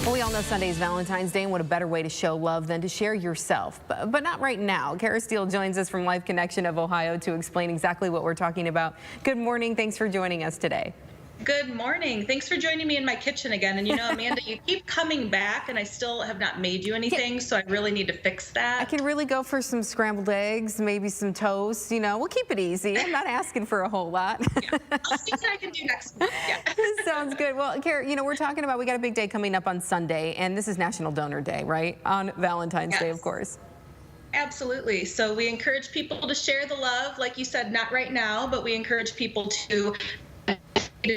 Well, we all know Sunday is Valentine's Day, and what a better way to show love than to share yourself. But not right now. Steele joins us from Life Connection of Ohio to explain exactly what we're talking about. Good morning. Thanks for joining us today. Good morning. Thanks for joining me in my kitchen again. And you know, Amanda, you keep coming back and I still have not made you anything, so I really need to fix that. I can really go for some scrambled eggs, maybe some toast. You know, we'll keep it easy. I'm not asking for a whole lot. Yeah. I'll see what I can do next week. Yeah. Sounds good. Well, Kara, you know, we're talking about, we got a big day coming up on Sunday, and this is National Donor Day, right? On Valentine's Day, of course. Absolutely. So we encourage people to share the love, like you said, not right now, but we encourage people to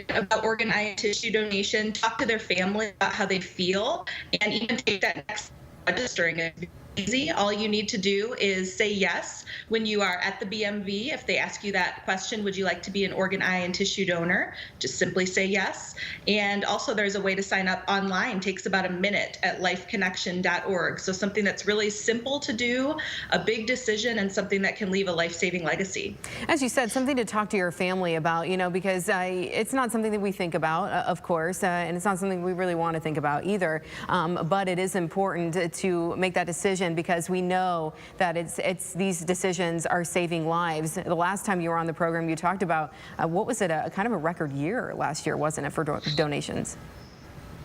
about organ, eye, and tissue donation, talk to their family about how they feel, and even take that next step registering it. Easy. All you need to do is say yes when you are at the BMV. If they ask you that question, would you like to be an organ, eye, and tissue donor? Just simply say yes. And also there's a way to sign up online. It takes about a minute at lifeconnection.org. So something that's really simple to do, a big decision, and something that can leave a life-saving legacy. As you said, something to talk to your family about, you know, because it's not something that we think about, of course, and it's not something we really want to think about either. But it is important to make that decision, because we know that these decisions are saving lives. The last time you were on the program, you talked about what was it, a kind of a record year last year, wasn't it, for donations?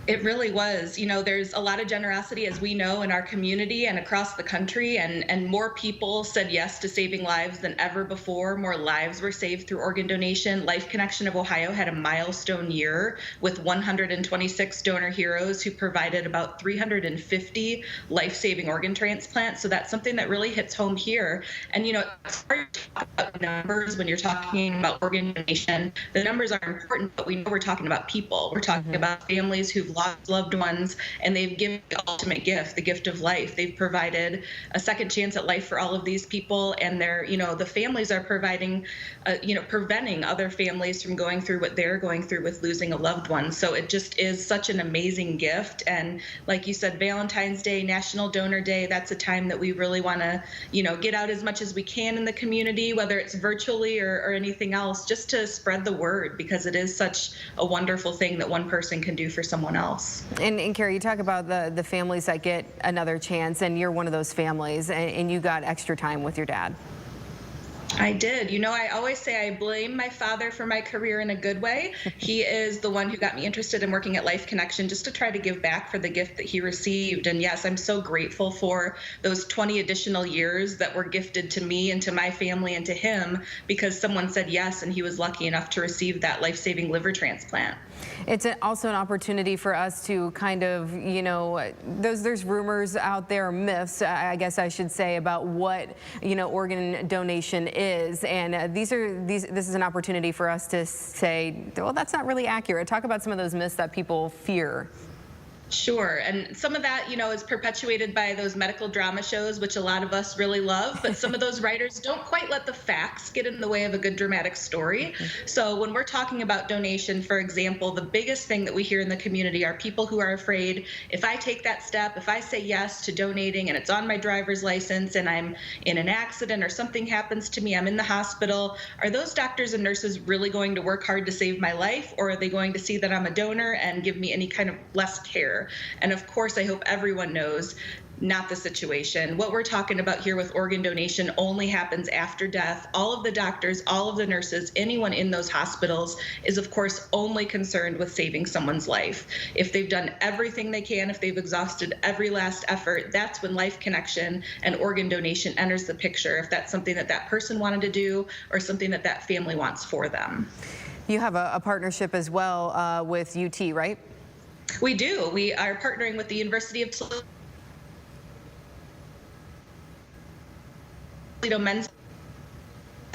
It really was. You know, there's a lot of generosity, as we know, in our community and across the country, and more people said yes to saving lives than ever before. More lives were saved through organ donation. Life Connection of Ohio had a milestone year with 126 donor heroes who provided about 350 life-saving organ transplants. So that's something that really hits home here. And, you know, it's hard to talk about numbers when you're talking about organ donation. The numbers are important, but we know we're talking about people. We're talking about families who've lost loved ones, and they've given the ultimate gift, the gift of life. They've provided a second chance at life for all of these people, and they're, you know, the families are providing, preventing other families from going through what they're going through with losing a loved one. So it just is such an amazing gift. And like you said, Valentine's Day, National Donor Day, that's a time that we really want to, you know, get out as much as we can in the community, whether it's virtually or anything else, just to spread the word, because it is such a wonderful thing that one person can do for someone else. And Kara, you talk about the families that get another chance, and you're one of those families, and you got extra time with your dad. I did. You know, I always say I blame my father for my career in a good way. He is the one who got me interested in working at Life Connection, just to try to give back for the gift that he received. And yes, I'm so grateful for those 20 additional years that were gifted to me and to my family and to him, because someone said yes and he was lucky enough to receive that life-saving liver transplant. It's also an opportunity for us to kind of, you know, there's rumors out there, myths, I guess I should say, about what, you know, organ donation is, and this is an opportunity for us to say, well, that's not really accurate. Talk about some of those myths that people fear. Sure. And some of that, you know, is perpetuated by those medical drama shows, which a lot of us really love. But some of those writers don't quite let the facts get in the way of a good dramatic story. So when we're talking about donation, for example, the biggest thing that we hear in the community are people who are afraid, if I take that step, if I say yes to donating and it's on my driver's license and I'm in an accident or something happens to me, I'm in the hospital, are those doctors and nurses really going to work hard to save my life, or are they going to see that I'm a donor and give me any kind of less care? And of course, I hope everyone knows not the situation. What we're talking about here with organ donation only happens after death. All of the doctors, all of the nurses, anyone in those hospitals is, of course, only concerned with saving someone's life. If they've done everything they can, if they've exhausted every last effort, that's when Life Connection and organ donation enters the picture, if that's something that that person wanted to do or something that that family wants for them. You have a partnership as well with UT, right? We do. We are partnering with the University of Toledo Men's.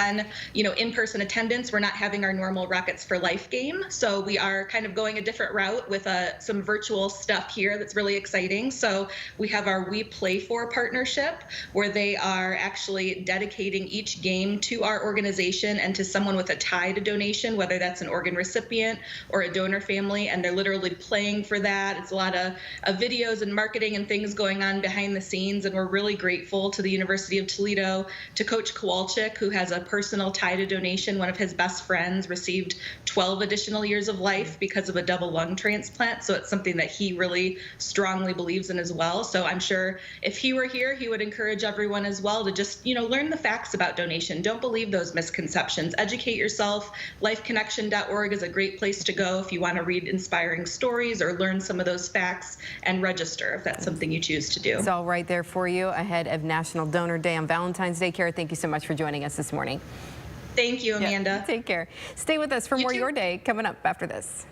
And, you know, in-person attendance, we're not having our normal Rockets for Life game. So we are kind of going a different route with some virtual stuff here that's really exciting. So we have our We Play For partnership, where they are actually dedicating each game to our organization and to someone with a tie to donation, whether that's an organ recipient or a donor family, and they're literally playing for that. It's a lot of videos and marketing and things going on behind the scenes, and we're really grateful to the University of Toledo, to Coach Kowalczyk, who has a personal tie to donation. One of his best friends received 12 additional years of life because of a double lung transplant. So it's something that he really strongly believes in as well. So I'm sure if he were here, he would encourage everyone as well to just, learn the facts about donation. Don't believe those misconceptions. Educate yourself. Lifeconnection.org is a great place to go if you want to read inspiring stories or learn some of those facts, and register if that's something you choose to do. It's all right there for you ahead of National Donor Day on Valentine's Day. Kara, thank you so much for joining us this morning. Thank you, Amanda. Yeah, take care. Stay with us for You more too. Your Day coming up after this.